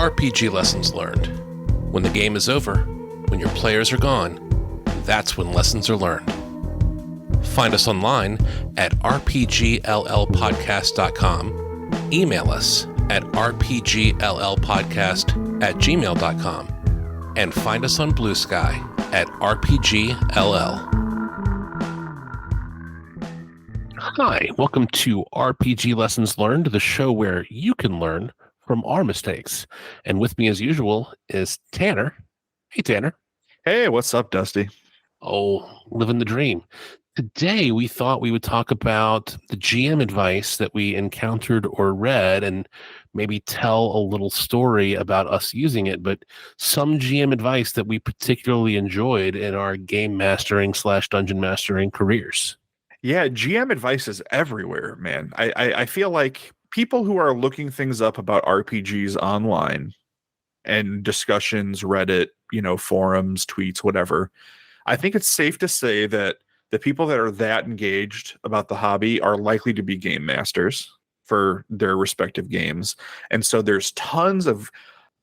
RPG Lessons Learned. When the game is over, when your players are gone, that's when lessons are learned. Find us online at rpgllpodcast.com, email us at rpgllpodcast@gmail.com, and find us on Blue Sky at rpgll. Hi, welcome to RPG Lessons Learned, the show where you can learn from our mistakes. And with me, as usual, is Tanner. Hey, Tanner. Hey, what's up, Dusty? Oh, living the dream. Today, we thought we would talk about the GM advice that we encountered or read and maybe tell a little story about us using it, but some GM advice that we particularly enjoyed in our game mastering / dungeon mastering careers. Yeah, GM advice is everywhere, man. I feel like people who are looking things up about RPGs online and discussions, Reddit, forums, tweets, whatever, I think it's safe to say that the people that are that engaged about the hobby are likely to be game masters for their respective games. And so there's tons of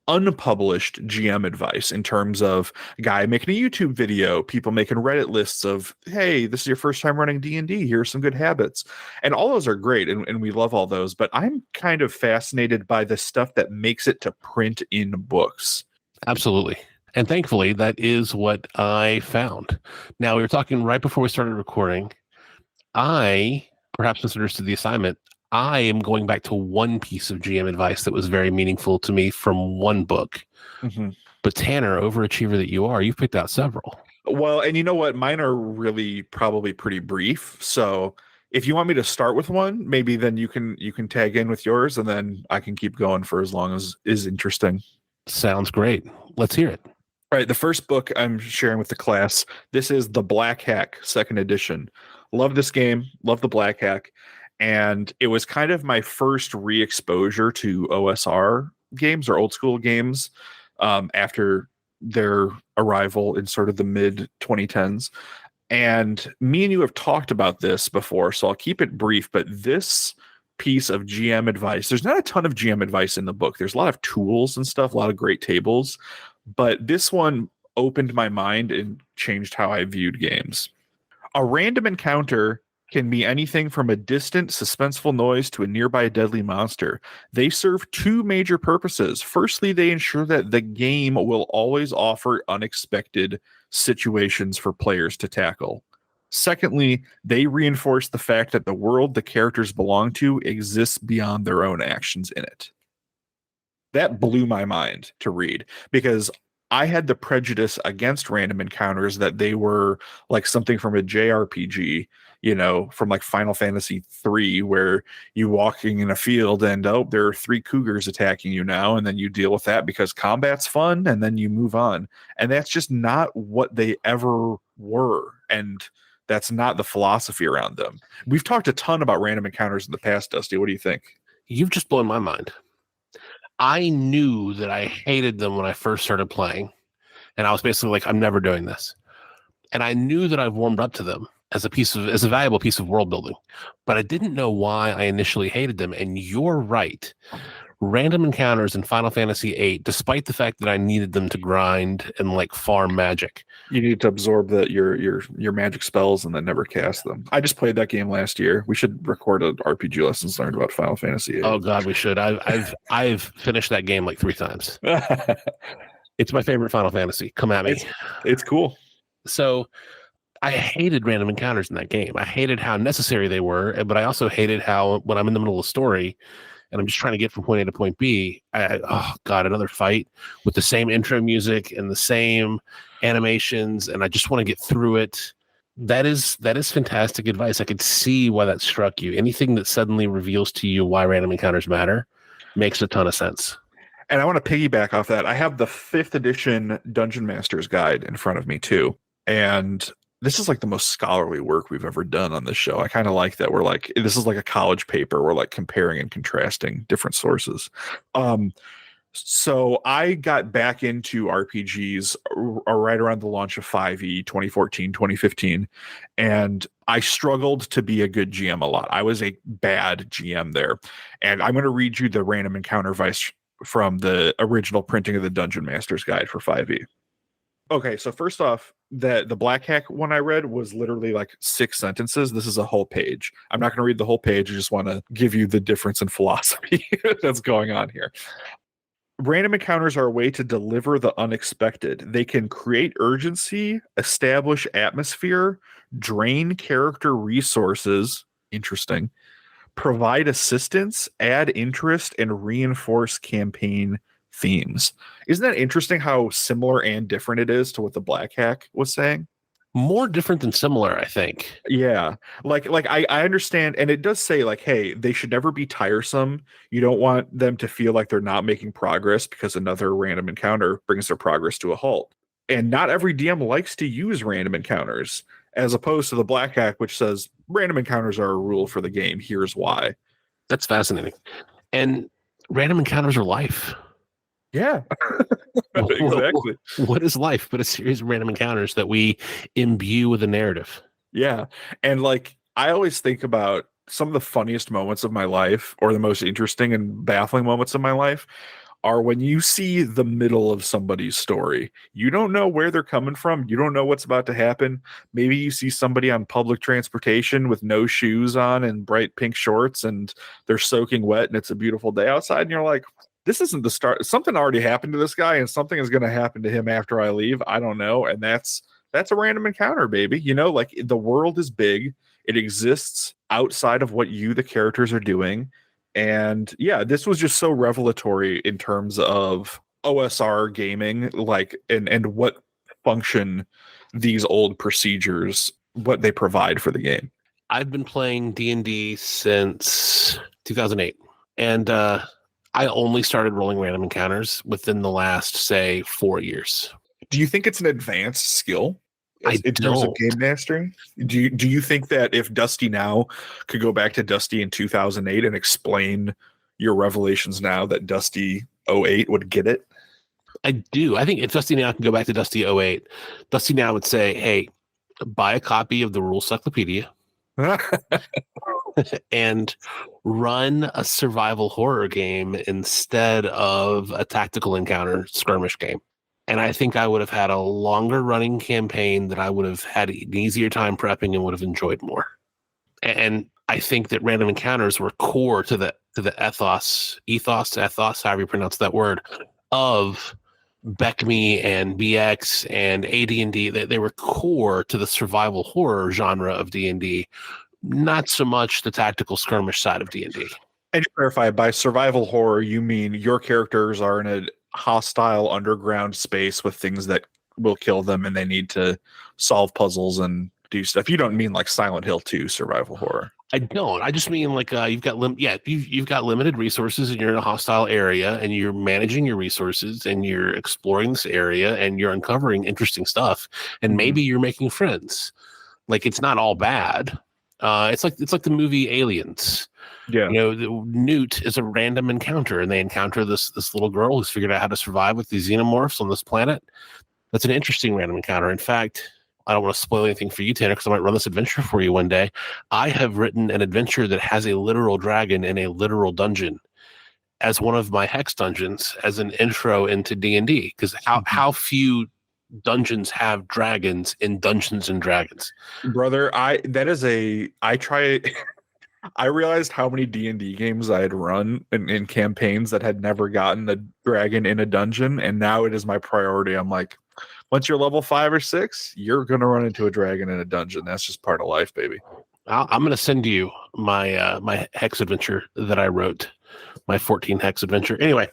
unpublished GM advice in terms of a guy making a YouTube video, people making Reddit lists of, hey, this is your first time running D&D, here's some good habits. And all those are great, and we love all those, but I'm kind of fascinated by the stuff that makes it to print in books. Absolutely. And thankfully, that is what I found. Now, we were talking right before we started recording. I perhaps misunderstood the assignment. I am going back to one piece of GM advice that was very meaningful to me from one book. Mm-hmm. But Tanner, overachiever that you are, you've picked out several. Well, and you know what? Mine are really probably pretty brief. So if you want me to start with one, maybe then you can tag in with yours, and then I can keep going for as long as is interesting. Sounds great. Let's hear it. All right, the first book I'm sharing with the class, this is The Black Hack, 2nd edition. Love this game, love the Black Hack. And it was kind of my first re-exposure to OSR games or old school games after their arrival in sort of the mid-2010s. And me and you have talked about this before, so I'll keep it brief. But this piece of GM advice, there's not a ton of GM advice in the book. There's a lot of tools and stuff, a lot of great tables. But this one opened my mind and changed how I viewed games. A random encounter can be anything from a distant, suspenseful noise to a nearby deadly monster. They serve two major purposes. Firstly, they ensure that the game will always offer unexpected situations for players to tackle. Secondly, they reinforce the fact that the world the characters belong to exists beyond their own actions in it. That blew my mind to read, because I had the prejudice against random encounters that they were like something from a JRPG, from like Final Fantasy III, where you walking in a field and, there are 3 cougars attacking you now, and then you deal with that because combat's fun, and then you move on. And that's just not what they ever were, and that's not the philosophy around them. We've talked a ton about random encounters in the past, Dusty. What do you think? You've just blown my mind. I knew that I hated them when I first started playing, and I was basically like, I'm never doing this. And I knew that I've warmed up to them as a valuable piece of world building, but I didn't know why I initially hated them. And you're right. Random encounters in Final Fantasy VIII, despite the fact that I needed them to grind and like farm magic. You need to absorb your magic spells and then never cast them. I just played that game last year. We should record an RPG Lessons Learned about Final Fantasy VIII. Oh God, we should. I've finished that game like 3 times. It's my favorite Final Fantasy. Come at me. It's cool. So I hated random encounters in that game. I hated how necessary they were, but I also hated how when I'm in the middle of a story and I'm just trying to get from point A to point B, another fight with the same intro music and the same animations, and I just want to get through it. That is fantastic advice. I could see why that struck you. Anything that suddenly reveals to you why random encounters matter makes a ton of sense. And I want to piggyback off that. I have the 5th edition Dungeon Master's Guide in front of me too. And this is like the most scholarly work we've ever done on this show. I kind of like that. We're like, this is like a college paper. We're like comparing and contrasting different sources. So I got back into RPGs right around the launch of 5e, 2014, 2015. And I struggled to be a good GM a lot. I was a bad GM there. And I'm going to read you the random encounter from the original printing of the Dungeon Master's Guide for 5e. Okay, so first off, the Black Hack one I read was literally like 6 sentences. This is a whole page. I'm not going to read the whole page. I just want to give you the difference in philosophy that's going on here. Random encounters are a way to deliver the unexpected. They can create urgency, establish atmosphere, drain character resources. Interesting. Provide assistance, add interest, and reinforce campaign themes. Isn't that interesting how similar and different it is to what the Black Hack was saying? More different than similar, I think. Yeah. Like I understand, and it does say like, hey, they should never be tiresome. You don't want them to feel like they're not making progress because another random encounter brings their progress to a halt. And not every DM likes to use random encounters, as opposed to the Black Hack, which says random encounters are a rule for the game. Here's why. That's fascinating. And random encounters are life. Yeah. Exactly. What is life but a series of random encounters that we imbue with a narrative? Yeah. And like, I always think about some of the funniest moments of my life, or the most interesting and baffling moments of my life, are when you see the middle of somebody's story. You don't know where they're coming from. You don't know what's about to happen. Maybe you see somebody on public transportation with no shoes on and bright pink shorts, and they're soaking wet, and it's a beautiful day outside. And you're like, this isn't the start. Something already happened to this guy, and something is going to happen to him after I leave. I don't know. And that's a random encounter, baby. You know, like the world is big. It exists outside of what you, the characters, are doing. And yeah, this was just so revelatory in terms of OSR gaming, like, and what function these old procedures, what they provide for the game. I've been playing D&D since 2008. And I only started rolling random encounters within the last, say, 4 years. Do you think it's an advanced skill in terms don't. of game mastery? Do you think that if Dusty now could go back to Dusty in 2008 and explain your revelations now, that Dusty 08 would get it? I do. I think if Dusty now can go back to Dusty 08, Dusty now would say, hey, buy a copy of the Rule Cyclopedia and run a survival horror game instead of a tactical encounter skirmish game. And I think I would have had a longer running campaign that I would have had an easier time prepping and would have enjoyed more. And I think that random encounters were core to the ethos, however you pronounce that word, of BECMI and BX and AD&D. They were core to the survival horror genre of D&D, not so much the tactical skirmish side of D&D. And to clarify, by survival horror, you mean your characters are in a hostile underground space with things that will kill them, and they need to solve puzzles and do stuff. You don't mean like Silent Hill 2 survival horror. I don't. I just mean like you've got you've got limited resources, and you're in a hostile area, and you're managing your resources, and you're exploring this area, and you're uncovering interesting stuff, and maybe you're making friends. Like, it's not all bad. It's like the movie Aliens. Yeah. You know, Newt is a random encounter, and they encounter this little girl who's figured out how to survive with these xenomorphs on this planet. That's an interesting random encounter. In fact, I don't want to spoil anything for you, Tanner, because I might run this adventure for you one day. I have written an adventure that has a literal dragon in a literal dungeon as one of my hex dungeons, as an intro into D&D. Because how few dungeons have dragons in Dungeons and Dragons? Brother, I realized how many D&D games I had run in campaigns that had never gotten a dragon in a dungeon, and now it is my priority. I'm like, once you're level 5 or 6, you're going to run into a dragon in a dungeon. That's just part of life, baby. I'm going to send you my my hex adventure that I wrote, my 14 hex adventure. Anyway,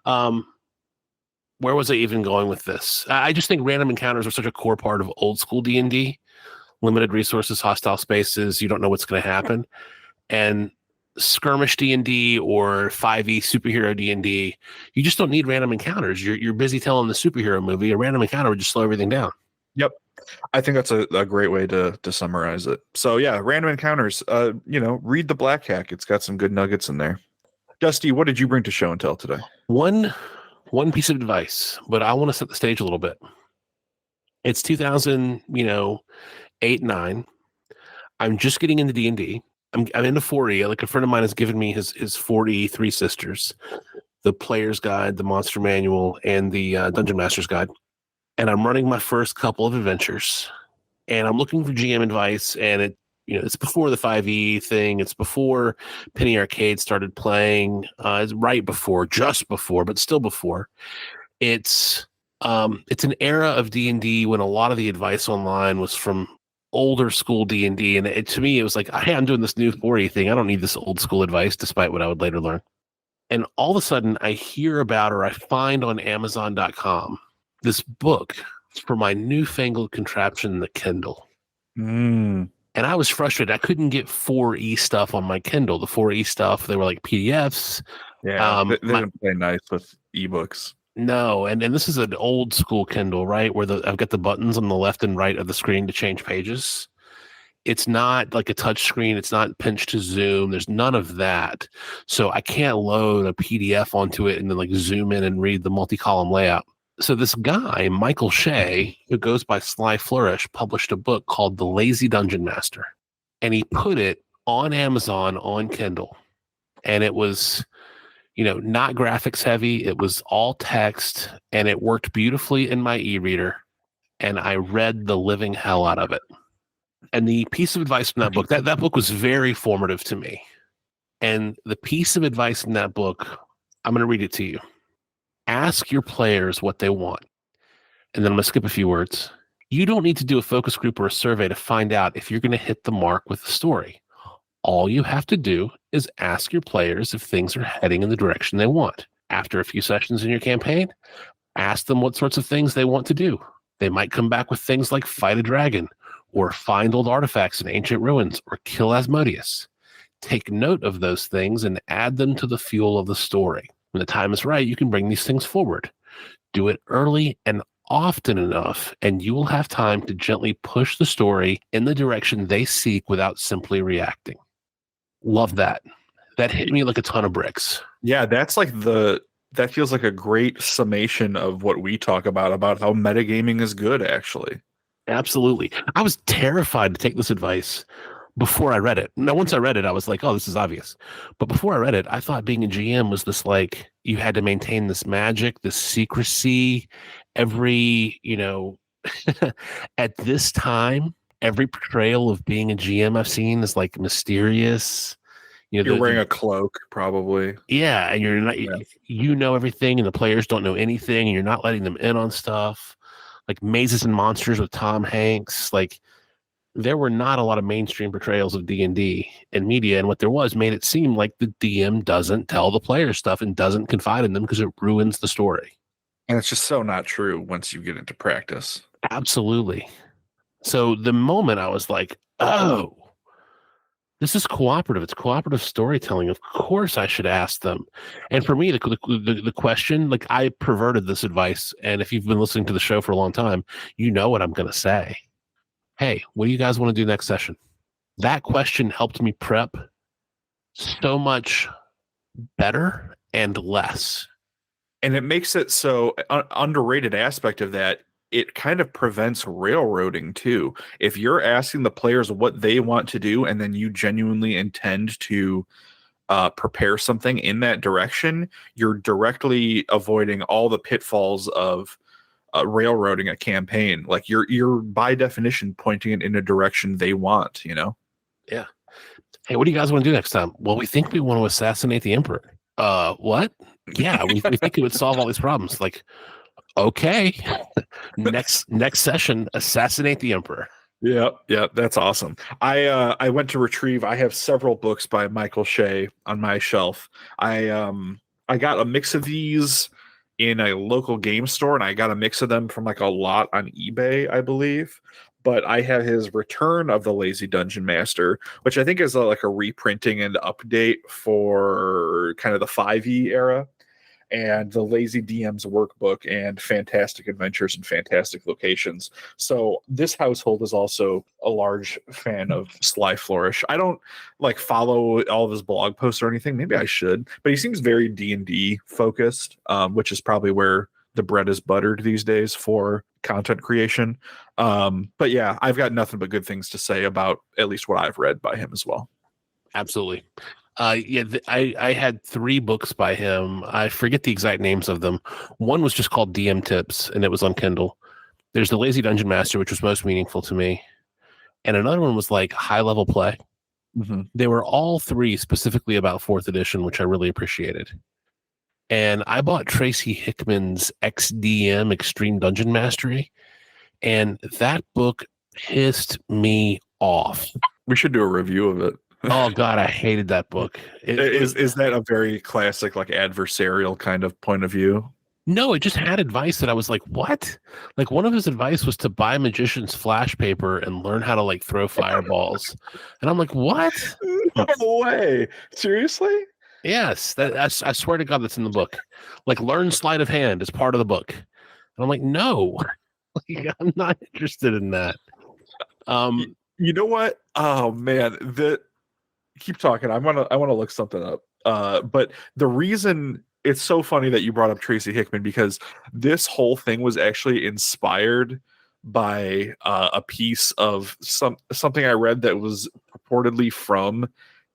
where was I even going with this? I just think random encounters are such a core part of old school D&D. Limited resources, hostile spaces, you don't know what's going to happen. And skirmish D&D or 5e superhero D&D, you just don't need random encounters. You're busy telling the superhero movie. A random encounter would just slow everything down. Yep. I think that's a great way to summarize it. So yeah, random encounters, read the Black Hack. It's got some good nuggets in there. Dusty, what did you bring to show and tell today? One piece of advice, but I want to set the stage a little bit. It's 2008, 9. I'm just getting into D&D. I'm into 4E. Like, a friend of mine has given me his 4E Three Sisters. the Player's Guide, the Monster Manual, and the Dungeon Master's Guide. And I'm running my first couple of adventures. And I'm looking for GM advice, and it's before the 5e thing. It's before Penny Arcade started playing. It's right before, just before, but still before. It's an era of D&D when a lot of the advice online was from older school D&D, and to me, it was like, hey, I'm doing this new 4e thing. I don't need this old school advice, despite what I would later learn. And all of a sudden, I hear about, or I find on Amazon.com, this book for my newfangled contraption, the Kindle. And I was frustrated. I couldn't get 4E stuff on my Kindle. The 4E stuff, they were like PDFs. Yeah, they didn't play nice with ebooks. No, and this is an old school Kindle, right? Where I've got the buttons on the left and right of the screen to change pages. It's not like a touch screen. It's not pinch to zoom. There's none of that. So I can't load a PDF onto it and then like zoom in and read the multi-column layout. So this guy, Michael Shea, who goes by Sly Flourish, published a book called The Lazy Dungeon Master. And he put it on Amazon on Kindle. And it was, not graphics heavy. It was all text, and it worked beautifully in my e-reader. And I read the living hell out of it. And the piece of advice from that book, that book was very formative to me. And the piece of advice in that book, I'm going to read it to you. Ask your players what they want. And then I'm going to skip a few words. You don't need to do a focus group or a survey to find out if you're going to hit the mark with the story. All you have to do is ask your players if things are heading in the direction they want. After a few sessions in your campaign, ask them what sorts of things they want to do. They might come back with things like fight a dragon, or find old artifacts in ancient ruins, or kill Asmodeus. Take note of those things and add them to the fuel of the story. When the time is right, you can bring these things forward. Do it early and often enough, and you will have time to gently push the story in the direction they seek without simply reacting. Love that. That hit me like a ton of bricks. Yeah, that feels like a great summation of what we talk about how metagaming is good, actually. Absolutely. I was terrified to take this advice before I read it. Now, once I read it, I was like, oh, this is obvious. But before I read it, I thought being a GM was this, like, you had to maintain this magic, this secrecy. Every, at this time, every portrayal of being a GM I've seen is like mysterious. You're wearing a cloak, probably. Yeah, and you're not, everything, and the players don't know anything, and you're not letting them in on stuff. Like Mazes and Monsters with Tom Hanks. Like, there were not a lot of mainstream portrayals of D&D in media, and what there was made it seem like the DM doesn't tell the players stuff and doesn't confide in them because it ruins the story. And it's just so not true once you get into practice. Absolutely. So the moment I was like, oh, this is cooperative. It's cooperative storytelling. Of course I should ask them. And for me, the question, like, I perverted this advice. And if you've been listening to the show for a long time, you know what I'm going to say. Hey, what do you guys want to do next session? That question helped me prep so much better and less. And it makes it so underrated aspect of that. It kind of prevents railroading too. If you're asking the players what they want to do, and then you genuinely intend to prepare something in that direction, you're directly avoiding all the pitfalls of railroading a campaign. Like you're by definition pointing it in a direction they want. Yeah. Hey, what do you guys want to do next time? Well, we think we want to assassinate the emperor. What? Yeah, we think it would solve all these problems. Like, okay, next session, assassinate the emperor. Yeah, that's awesome. I went to retrieve. I have several books by Michael Shea on my shelf. I got a mix of these in a local game store, and I got a mix of them from like a lot on eBay, I believe. But I have his Return of the Lazy Dungeon Master, which I think is like a reprinting and update for kind of the 5e era, and the Lazy DM's Workbook, and Fantastic Adventures and Fantastic Locations. So this household is also a large fan of Sly Flourish. I don't like follow all of his blog posts or anything. Maybe I should, but he seems very D&D focused, which is probably where the bread is buttered these days for content creation. But yeah, I've got nothing but good things to say about at least what I've read by him as well. Absolutely. I had 3 books by him. I forget the exact names of them. One was just called DM Tips, and it was on Kindle. There's the Lazy Dungeon Master, which was most meaningful to me, and another one was like High Level Play. Mm-hmm. They were all 3 specifically about 4th edition, which I really appreciated. And I bought Tracy Hickman's XDM Extreme Dungeon Mastery, and that book pissed me off. We should do a review of it. Oh God, I hated that book. Is that a very classic, like adversarial kind of point of view? No, it just had advice that I was like, what? Like one of his advice was to buy Magician's Flash paper and learn how to like throw fireballs. And I'm like, what? No way. Seriously? Yes, I swear to God, that's in the book. Like learn sleight of hand is part of the book. And I'm like, no, like, I'm not interested in that. You know what? Oh man, keep talking. I want to look something up. But the reason it's so funny that you brought up Tracy Hickman, because this whole thing was actually inspired by a piece of something I read that was purportedly from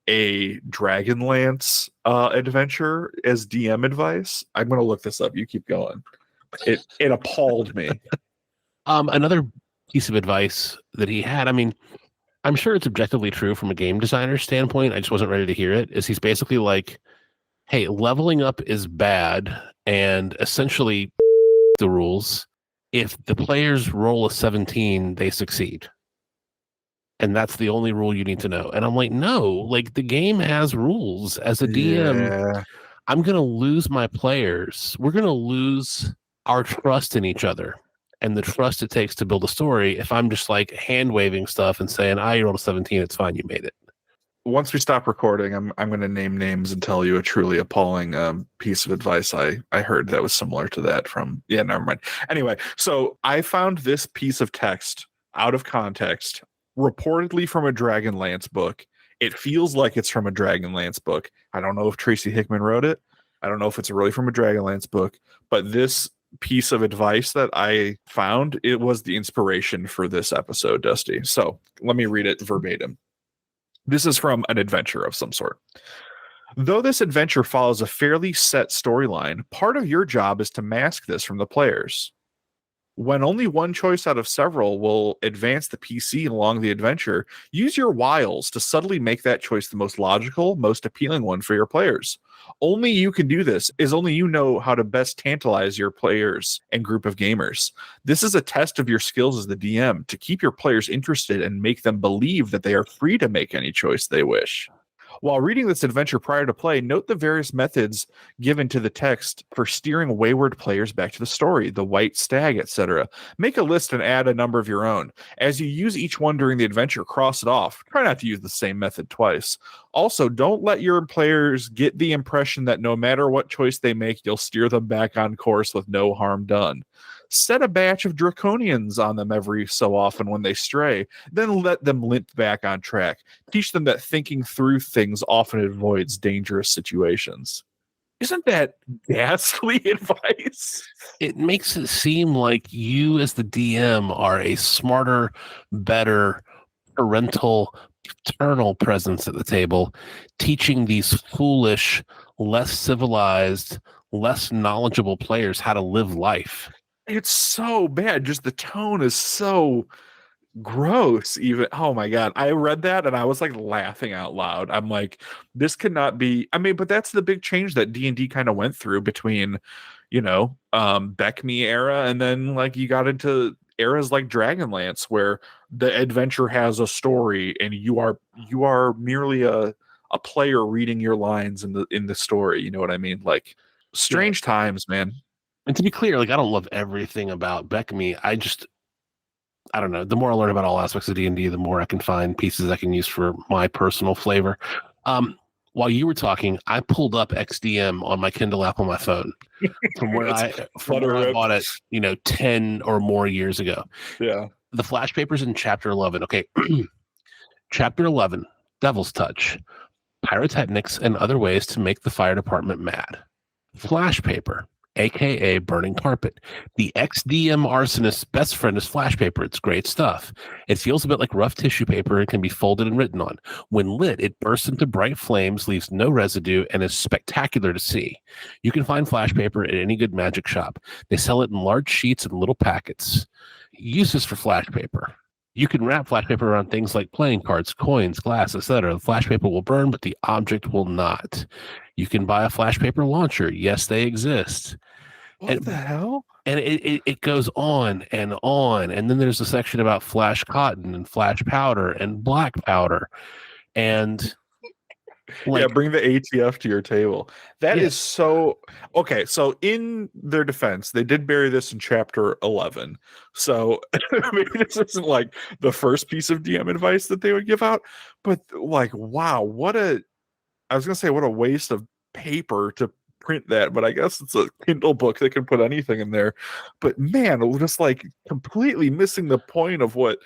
a Dragonlance adventure as DM advice. I'm going to look this up. You keep going. It appalled me. Another piece of advice that he had, I mean, I'm sure it's objectively true from a game designer standpoint. I just wasn't ready to hear it. Is he's basically like, hey, leveling up is bad, and essentially the rules. If the players roll a 17, they succeed. And that's the only rule you need to know. And I'm like, no, like the game has rules. As a DM, I'm going to lose my players. We're going to lose our trust in each other and the trust it takes to build a story if I'm just like hand waving stuff and saying, you rolled a 17, it's fine, you made it. Once we stop recording, I'm going to name names and tell you a truly appalling piece of advice I heard that was similar to that from, never mind. Anyway, so I found this piece of text out of context, reportedly from a Dragonlance book. It feels like it's from a Dragonlance book. I don't know if Tracy Hickman wrote it. I don't know if it's really from a Dragonlance book, but this piece of advice that I found, it was the inspiration for this episode, Dusty. So let me read it verbatim. This is from an adventure of some sort. Though this adventure follows a fairly set storyline, part of your job is to mask this from the players. When only one choice out of several will advance the PC along the adventure, use your wiles to subtly make that choice the most logical, most appealing one for your players. Only you can do this, as only you know how to best tantalize your players and group of gamers. This is a test of your skills as the DM to keep your players interested and make them believe that they are free to make any choice they wish. While reading this adventure prior to play, note the various methods given to the text for steering wayward players back to the story, the white stag, etc. Make a list and add a number of your own. As you use each one during the adventure, cross it off. Try not to use the same method twice. Also, don't let your players get the impression that no matter what choice they make, you'll steer them back on course with no harm done. Set a batch of draconians on them every so often when they stray, then let them limp back on track. Teach them that thinking through things often avoids dangerous situations. Isn't that ghastly advice? It makes it seem like you as the DM are a smarter, better, parental, paternal presence at the table, teaching these foolish, less civilized, less knowledgeable players how to live life. It's so bad. Just the tone is so gross. Even, oh my God. I read that and I was like laughing out loud. I'm like, this could not be. I mean, but that's the big change that D&D kind of went through between, BECMI era and then like you got into eras like Dragonlance where the adventure has a story and you are merely a player reading your lines in the story. You know what I mean? Like strange times, man. And to be clear, like I don't love everything about BECMI. I don't know. The more I learn about all aspects of D&D, the more I can find pieces I can use for my personal flavor. While you were talking, I pulled up XDM on my Kindle app on my phone from where I bought it, 10 or more years ago. Yeah. The flash papers in chapter 11. Okay. Chapter 11, Devil's Touch, pyrotechnics and other ways to make the fire department mad. Flash paper. aka burning carpet. The XDM arsonist's best friend is flash paper. It's great stuff. It feels a bit like rough tissue paper and can be folded and written on. When lit, it bursts into bright flames, leaves no residue, and is spectacular to see. You can find flash paper at any good magic shop. They sell it in large sheets and little packets. Uses for flash paper. You can wrap flash paper around things like playing cards, coins, glass, etc. The flash paper will burn, but the object will not. You can buy a flash paper launcher. Yes, they exist. What the hell? And it goes on. And then there's a section about flash cotton and flash powder and black powder. And yeah, bring the ATF to your table. That is so okay. So in their defense, they did bury this in chapter 11. So maybe this isn't like the first piece of DM advice that they would give out, but like, wow, I was gonna say what a waste of paper to print that, but I guess it's a Kindle book that can put anything in there. But man, just like completely missing the point of what.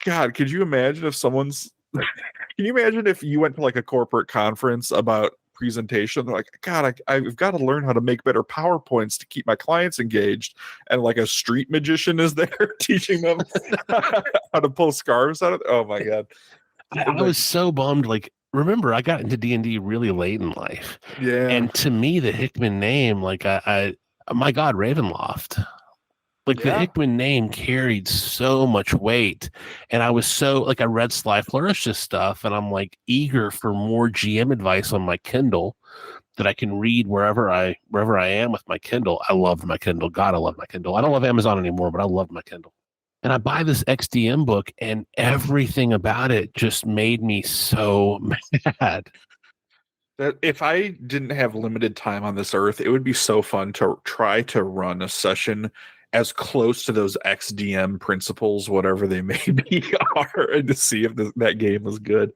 God, could you imagine if someone's can you imagine if you went to like a corporate conference about presentation? They're like, God, I've got to learn how to make better PowerPoints to keep my clients engaged. And like a street magician is there teaching them how to pull scarves out of it. Oh my God. I was so bummed. Like, remember, I got into D&D really late in life. Yeah. And to me, the Hickman name, like my God, Ravenloft. Like the Hickman name carried so much weight. And I was so like, I read Sly Flourish's stuff and I'm like eager for more GM advice on my Kindle that I can read wherever I am with my Kindle. I loved my Kindle. God, I love my Kindle. I don't love Amazon anymore, but I love my Kindle. And I buy this XDM book and everything about it just made me so mad. That if I didn't have limited time on this earth, it would be so fun to try to run a session as close to those XDM principles, whatever they may be, are, and to see if that game was good.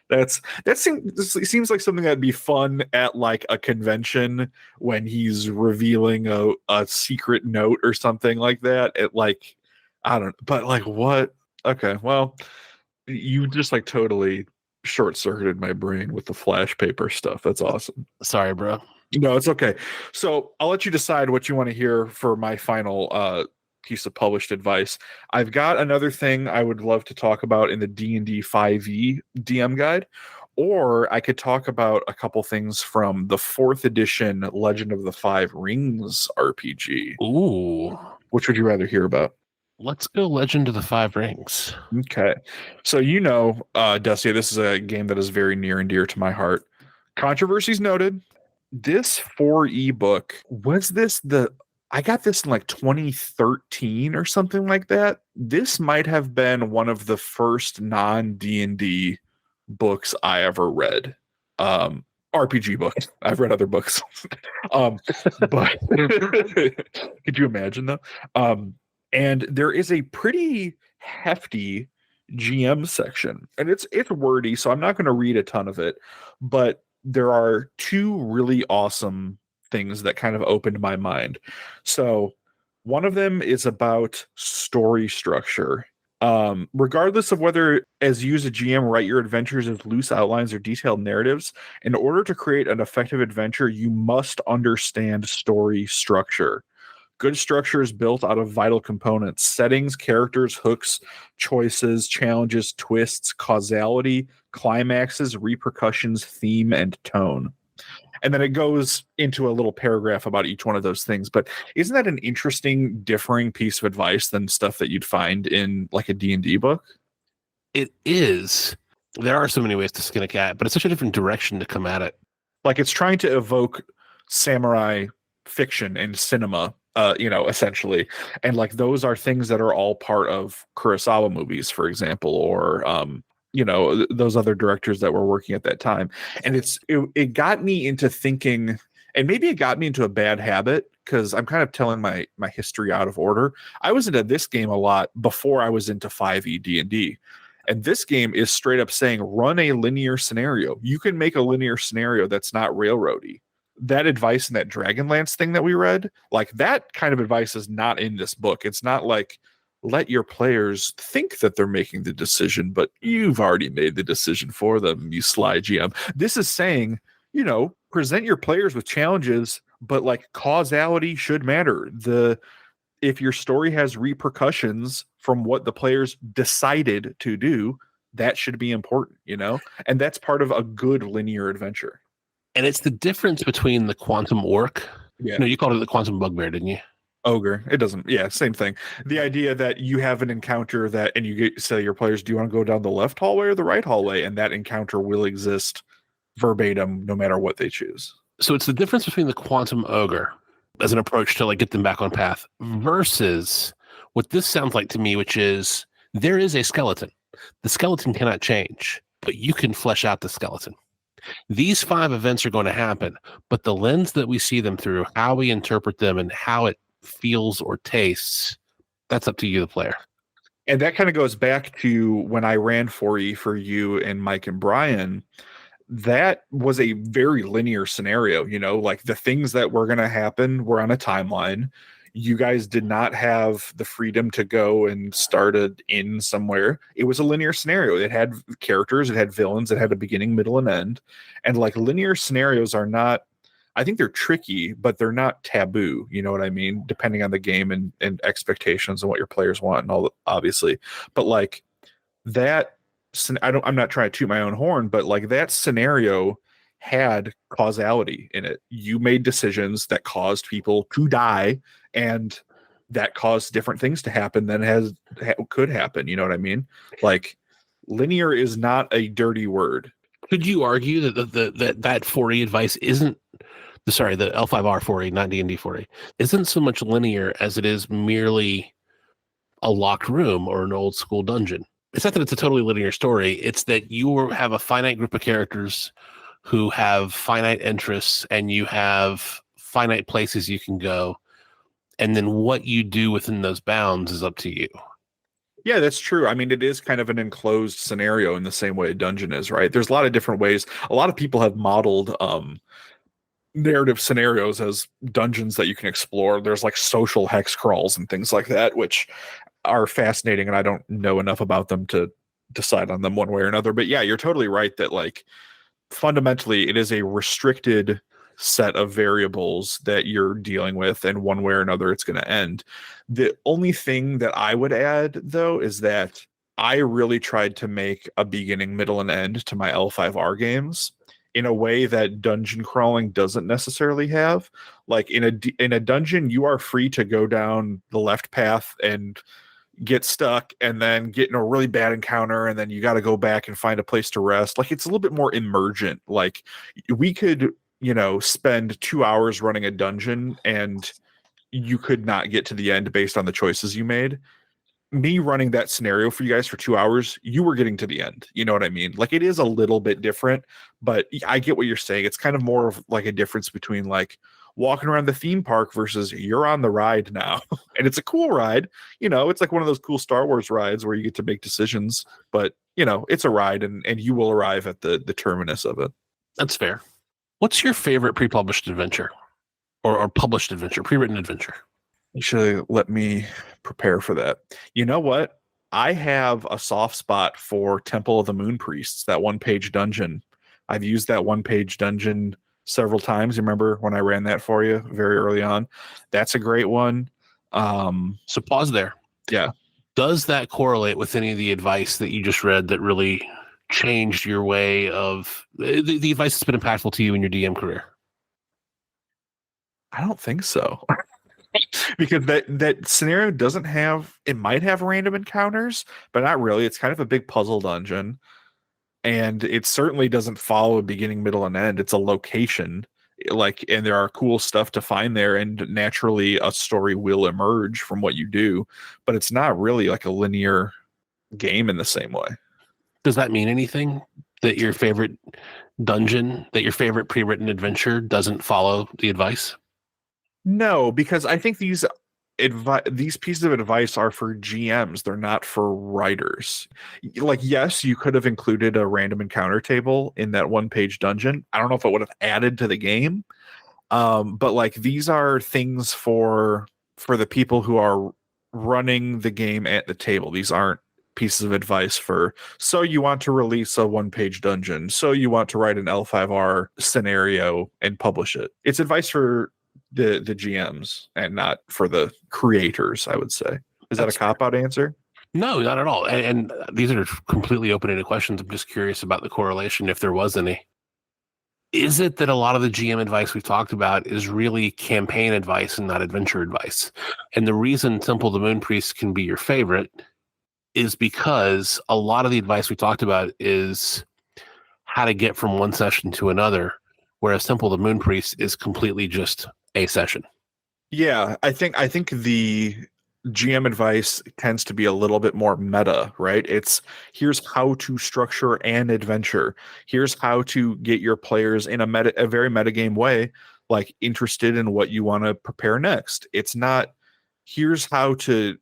That seems like something that'd be fun at like a convention when he's revealing a secret note or something like that. It like, I don't, but like what? Okay, well, you just like totally short-circuited my brain with the flash paper stuff. That's awesome. Sorry, bro. No, it's okay. So I'll let you decide what you want to hear for my final piece of published advice. I've got another thing I would love to talk about in the D&D 5e DM guide, or I could talk about a couple things from the 4th edition Legend of the Five Rings RPG. Ooh. Which would you rather hear about? Let's go Legend of the Five Rings. Okay. So Dusty, this is a game that is very near and dear to my heart. Controversies noted. This 4e book, I got this in like 2013 or something like that. This might have been one of the first non-D&D books I ever read. RPG books. I've read other books. But could you imagine though? And there is a pretty hefty GM section, and it's wordy, so I'm not going to read a ton of it, but there are two really awesome things that kind of opened my mind. So one of them is about story structure. Regardless of whether as you as a GM write your adventures as loose outlines or detailed narratives, in order to create an effective adventure, you must understand story structure. Good structure is built out of vital components: settings, characters, hooks, choices, challenges, twists, causality, climaxes, repercussions, theme, and tone. And then it goes into a little paragraph about each one of those things. But isn't that an interesting, differing piece of advice than stuff that you'd find in like a D&D book? It is. There are so many ways to skin a cat, but it's such a different direction to come at it. Like it's trying to evoke samurai fiction and cinema, essentially. And like those are things that are all part of Kurosawa movies, for example, or those other directors that were working at that time. And it got me into thinking, and maybe it got me into a bad habit, because I'm kind of telling my history out of order. I was into this game a lot before I was into 5e D&D. And this game is straight up saying, run a linear scenario. You can make a linear scenario that's not railroady. That advice in that Dragonlance thing that we read, like that kind of advice is not in this book. It's not like, let your players think that they're making the decision, but you've already made the decision for them, you sly GM. This is saying, present your players with challenges, but like causality should matter. If your story has repercussions from what the players decided to do, that should be important, and that's part of a good linear adventure. And it's the difference between the quantum orc. Yeah. No, you called it the quantum bugbear, didn't you? Ogre. It doesn't. Yeah, same thing. The idea that you have an encounter and you say your players, do you want to go down the left hallway or the right hallway? And that encounter will exist verbatim no matter what they choose. So it's the difference between the quantum ogre as an approach to like get them back on path versus what this sounds like to me, which is there is a skeleton. The skeleton cannot change, but you can flesh out the skeleton. These 5 events are going to happen, but the lens that we see them through, how we interpret them and how it feels or tastes, that's up to you, the player. And that kind of goes back to when I ran 4E for you and Mike and Brian. That was a very linear scenario, like the things that were going to happen were on a timeline. You guys did not have the freedom to go and start it in somewhere. It was a linear scenario. It had characters, it had villains, it had a beginning, middle, and end. And like linear scenarios are not, I think they're tricky, but they're not taboo. You know what I mean? Depending on the game and expectations and what your players want and all, obviously. But like that, I'm not trying to toot my own horn, but like that scenario had causality in it. You made decisions that caused people to die, and that caused different things to happen than could happen. You know what I mean? Like linear is not a dirty word. Could you argue that that 4E advice isn't the L5R 4E, not D&D 4E, isn't so much linear as it is merely a locked room or an old school dungeon? It's not that it's a totally linear story. It's that you have a finite group of characters who have finite interests, and you have finite places you can go. And then what you do within those bounds is up to you. Yeah, that's true. I mean, it is kind of an enclosed scenario in the same way a dungeon is, right? There's a lot of different ways. A lot of people have modeled narrative scenarios as dungeons that you can explore. There's like social hex crawls and things like that, which are fascinating, and I don't know enough about them to decide on them one way or another. But yeah, you're totally right that like fundamentally it is a restricted set of variables that you're dealing with, and one way or another it's going to end. The only thing that I would add though is that I really tried to make a beginning, middle, and end to my L5R games in a way that dungeon crawling doesn't necessarily have. Like in a dungeon, you are free to go down the left path and get stuck and then get in a really bad encounter, and then you got to go back and find a place to rest. Like it's a little bit more emergent. Like we could, spend 2 hours running a dungeon and you could not get to the end based on the choices you made. Me running that scenario for you guys for 2 hours, you were getting to the end. You know what I mean? Like it is a little bit different, but I get what you're saying. It's kind of more of like a difference between like walking around the theme park versus you're on the ride now. And it's a cool ride. It's like one of those cool Star Wars rides where you get to make decisions, but it's a ride, and you will arrive at the terminus of it. That's fair. What's your favorite pre-published adventure or published adventure, pre-written adventure? You should let me prepare for that. You know what? I have a soft spot for Temple of the Moon Priests, that 1-page dungeon. I've used that 1-page dungeon several times. You remember when I ran that for you very early on? That's a great one. So pause there. Yeah. Does that correlate with any of the advice that you just read that really changed your way of the advice that's been impactful to you in your DM career? I don't think so. Because that scenario doesn't have, it might have random encounters, but not really. It's kind of a big puzzle dungeon, and it certainly doesn't follow a beginning, middle, and end. It's a location, and there are cool stuff to find there, and naturally a story will emerge from what you do, but it's not really like a linear game in the same way. Does that mean anything that your favorite dungeon, that your favorite pre-written adventure doesn't follow the advice? No, because I think these pieces of advice are for GMs. They're not for writers. Like, yes, you could have included a random encounter table in that 1-page dungeon. I don't know if it would have added to the game. But like, these are things for the people who are running the game at the table. These aren't pieces of advice so you want to release a 1-page dungeon, so you want to write an L5R scenario and publish it. It's advice for the GMs and not for the creators, I would say. Is that a cop-out answer? No, not at all. And these are completely open-ended questions. I'm just curious about the correlation, if there was any. Is it that a lot of the GM advice we've talked about is really campaign advice and not adventure advice? And the reason Temple of the Moon Priest can be your favorite is because a lot of the advice we talked about is how to get from one session to another, whereas Temple of the Moon Priest is completely just a session. Yeah, I think the GM advice tends to be a little bit more meta, right? It's here's how to structure an adventure. Here's how to get your players in a very metagame way, like interested in what you want to prepare next. It's not here's how to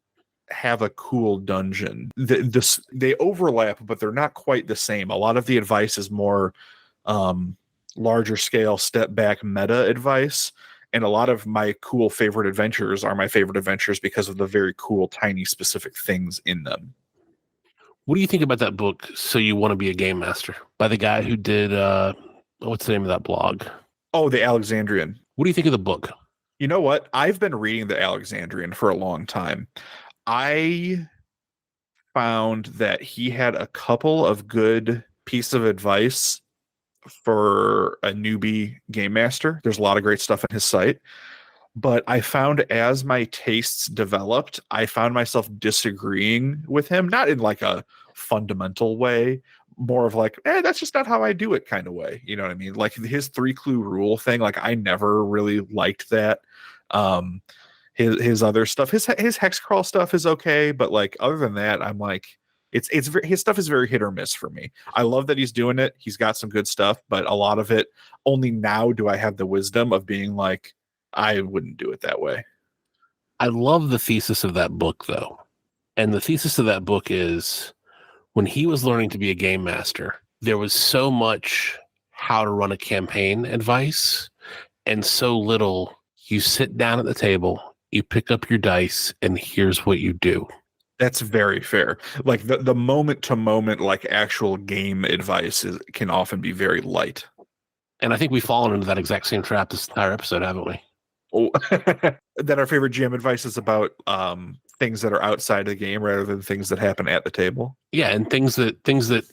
have a cool dungeon. They overlap, but they're not quite the same. A lot of the advice is more larger scale, step back meta advice. And a lot of my cool favorite adventures are my favorite adventures because of the very cool, tiny, specific things in them. What do you think about that book, So You Want to Be a Game Master, by the guy who did, what's the name of that blog? Oh, the Alexandrian. What do you think of the book? You know what? I've been reading the Alexandrian for a long time. I found that he had a couple of good pieces of advice for a newbie game master. There's a lot of great stuff on his site. But I found as my tastes developed, I found myself disagreeing with him, not in like a fundamental way, more of like, that's just not how I do it kind of way. You know what I mean? Like his 3-clue rule thing, like I never really liked that. His other stuff, his hex crawl stuff is okay, but like other than that, I'm like, his stuff is very hit or miss for me. I love that he's doing it. He's got some good stuff, but a lot of it, only now do I have the wisdom of being like, I wouldn't do it that way. I love the thesis of that book, though. And the thesis of that book is when he was learning to be a game master, there was so much how to run a campaign advice and so little you sit down at the table, you pick up your dice, and here's what you do. That's very fair. Like the moment to moment, like actual game advice can often be very light. And I think we've fallen into that exact same trap this entire episode, haven't we? Oh, that our favorite GM advice is about things that are outside the game rather than things that happen at the table. Yeah, and things that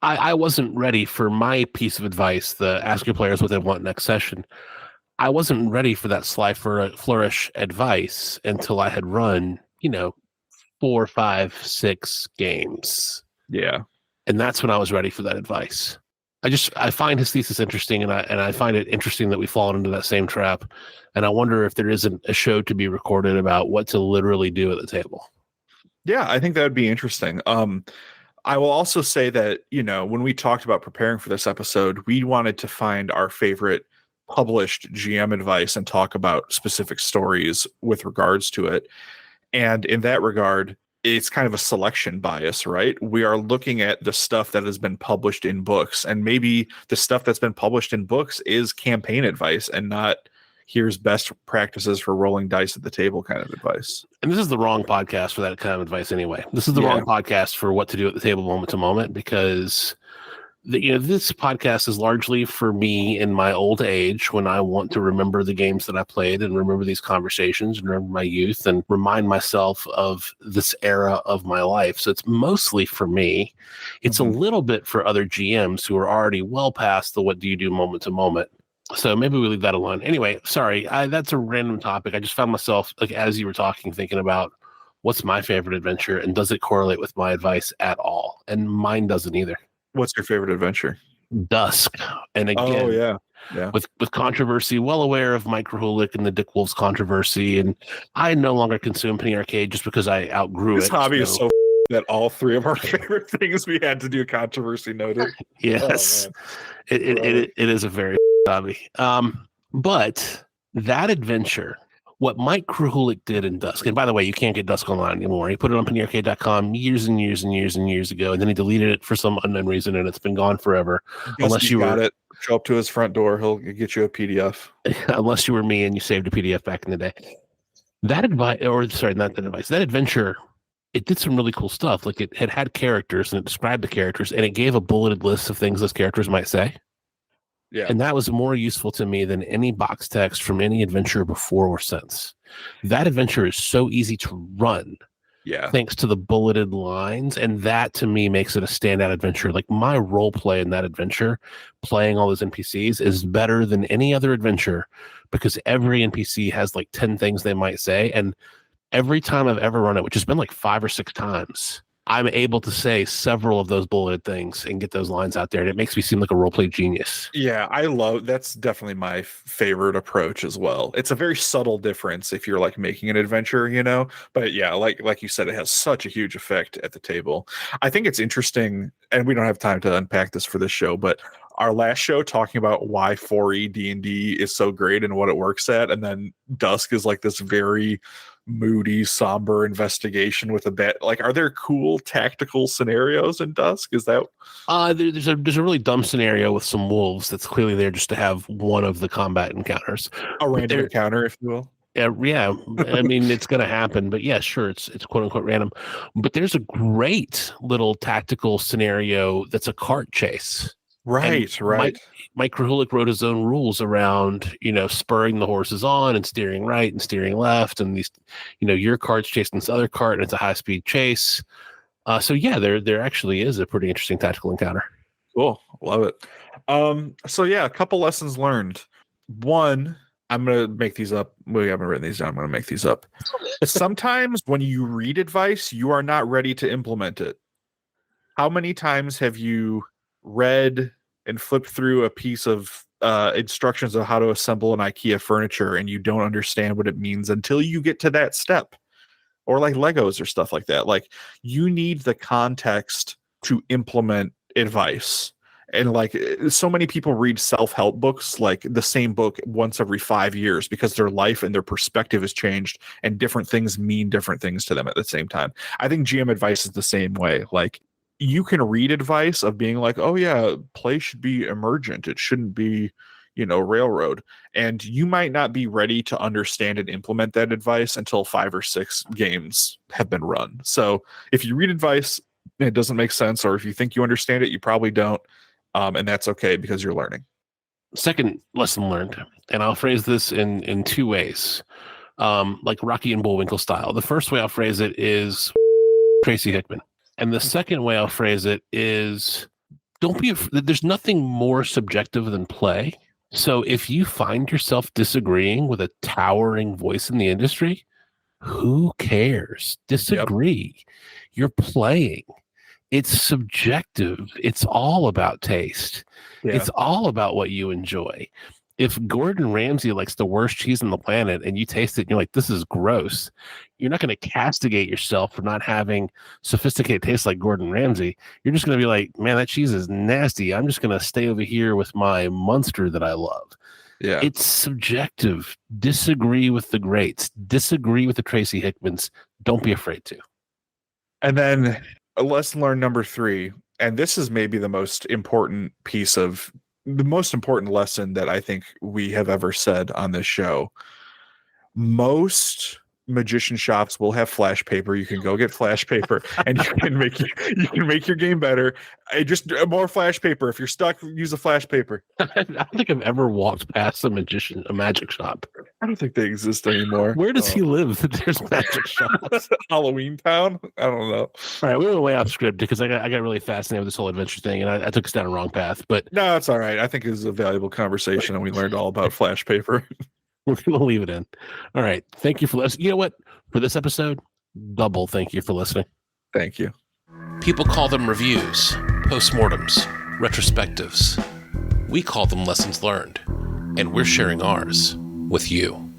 I wasn't ready for my piece of advice, the ask your players what they want next session. I wasn't ready for that Sly Flourish advice until I had run, 4, 5, 6 games. Yeah. And that's when I was ready for that advice. I find his thesis interesting, and I find it interesting that we've fallen into that same trap. And I wonder if there isn't a show to be recorded about what to literally do at the table. Yeah, I think that would be interesting. I will also say that, when we talked about preparing for this episode, we wanted to find our favorite published GM advice and talk about specific stories with regards to it. And in that regard, it's kind of a selection bias, right? We are looking at the stuff that has been published in books, and maybe the stuff that's been published in books is campaign advice and not here's best practices for rolling dice at the table kind of advice. And this is the wrong podcast for that kind of advice anyway. This is the wrong podcast for what to do at the table moment to moment, because this podcast is largely for me in my old age when I want to remember the games that I played and remember these conversations and remember my youth and remind myself of this era of my life. So it's mostly for me. It's a little bit for other GMs who are already well past the what do you do moment to moment. So maybe we leave that alone. Anyway, sorry, that's a random topic. I just found myself, like, as you were talking, thinking about what's my favorite adventure and does it correlate with my advice at all? And mine doesn't either. What's your favorite adventure? Dusk. And again, with controversy, well aware of Mike Krahulik and the Dick Wolves controversy. And I no longer consume Penny Arcade just because I outgrew it. This hobby is so that all 3 of our favorite things we had to do controversy noted. Yes. It is a very hobby. But that adventure, what Mike Krahulik did in Dusk, and by the way, you can't get Dusk online anymore. He put it on pennyarcade.com years and years and years and years ago, and then he deleted it for some unknown reason, and it's been gone forever. Unless you got it, show up to his front door, he'll get you a PDF. Unless you were me and you saved a PDF back in the day. That adventure, it did some really cool stuff. Like it had characters and it described the characters and it gave a bulleted list of things those characters might say. Yeah. And that was more useful to me than any box text from any adventure before or since. That adventure is so easy to run Yeah. thanks to the bulleted lines. And that to me makes it a standout adventure. Like my role play in that adventure, playing all those NPCs, is better than any other adventure because every NPC has like 10 things they might say. And every time I've ever run it, which has been like 5 or 6 times, I'm able to say several of those bulleted things and get those lines out there. And it makes me seem like a roleplay genius. Yeah, that's definitely my favorite approach as well. It's a very subtle difference if you're like making an adventure, but yeah, like you said, it has such a huge effect at the table. I think it's interesting, and we don't have time to unpack this for this show, but our last show talking about why 4E D&D is so great and what it works at, and then Dusk is like this very moody, somber investigation with a bet. Like, are there cool tactical scenarios in Dusk? Is that there's a really dumb scenario with some wolves that's clearly there just to have one of the combat encounters, a random encounter, if you will? Yeah, I mean it's going to happen, but yeah, sure, it's quote unquote random. But there's a great little tactical scenario that's a cart chase. Right. Mike Krahulik wrote his own rules around, spurring the horses on and steering right and steering left, and these, your cart's chasing this other cart, and it's a high speed chase. So yeah, there actually is a pretty interesting tactical encounter. Cool, love it. So yeah, a couple lessons learned. One, I'm gonna make these up. We haven't written these down. I'm gonna make these up. Sometimes when you read advice, you are not ready to implement it. How many times have you read and flipped through a piece of instructions on how to assemble an IKEA furniture and you don't understand what it means until you get to that step? Or like Legos or stuff like that. Like, you need the context to implement advice. And like, so many people read self-help books, like the same book once every 5 years, because their life and their perspective has changed and different things mean different things to them at the same time. I think GM advice is the same way. Like, you can read advice of being like, oh yeah, play should be emergent. It shouldn't be, railroad. And you might not be ready to understand and implement that advice until 5 or 6 games have been run. So if you read advice and it doesn't make sense, or if you think you understand it, you probably don't. And that's okay because you're learning. Second lesson learned, and I'll phrase this in 2 ways, like Rocky and Bullwinkle style. The first way I'll phrase it is Tracy Hickman. And the second way I'll phrase it is, there's nothing more subjective than play. So if you find yourself disagreeing with a towering voice in the industry, who cares? Disagree. Yep. You're playing. It's subjective. It's all about taste. Yeah. It's all about what you enjoy. If Gordon Ramsay likes the worst cheese on the planet and you taste it and you're like, this is gross, you're not going to castigate yourself for not having sophisticated taste like Gordon Ramsay. You're just going to be like, man, that cheese is nasty. I'm just going to stay over here with my Munster that I love. Yeah. It's subjective. Disagree with the greats. Disagree with the Tracy Hickmans. Don't be afraid to. And then a lesson learned number 3, and this is maybe the most important lesson that I think we have ever said on this show. Most magician shops will have flash paper. You can go get flash paper and you can make your game better. Just more flash paper. If you're stuck, use a flash paper. I don't think I've ever walked past a magic shop. I don't think they exist anymore. Where does he live that there's magic shops? Halloween Town? I don't know. All right, we went way off script because I got really fascinated with this whole adventure thing, and I took us down a wrong path. But no, it's all right. I think it was a valuable conversation, and we learned all about flash paper. We're going to leave it in. All right. Thank you for listening. You know what? For this episode, double thank you for listening. Thank you. People call them reviews, postmortems, retrospectives. We call them lessons learned, and we're sharing ours with you.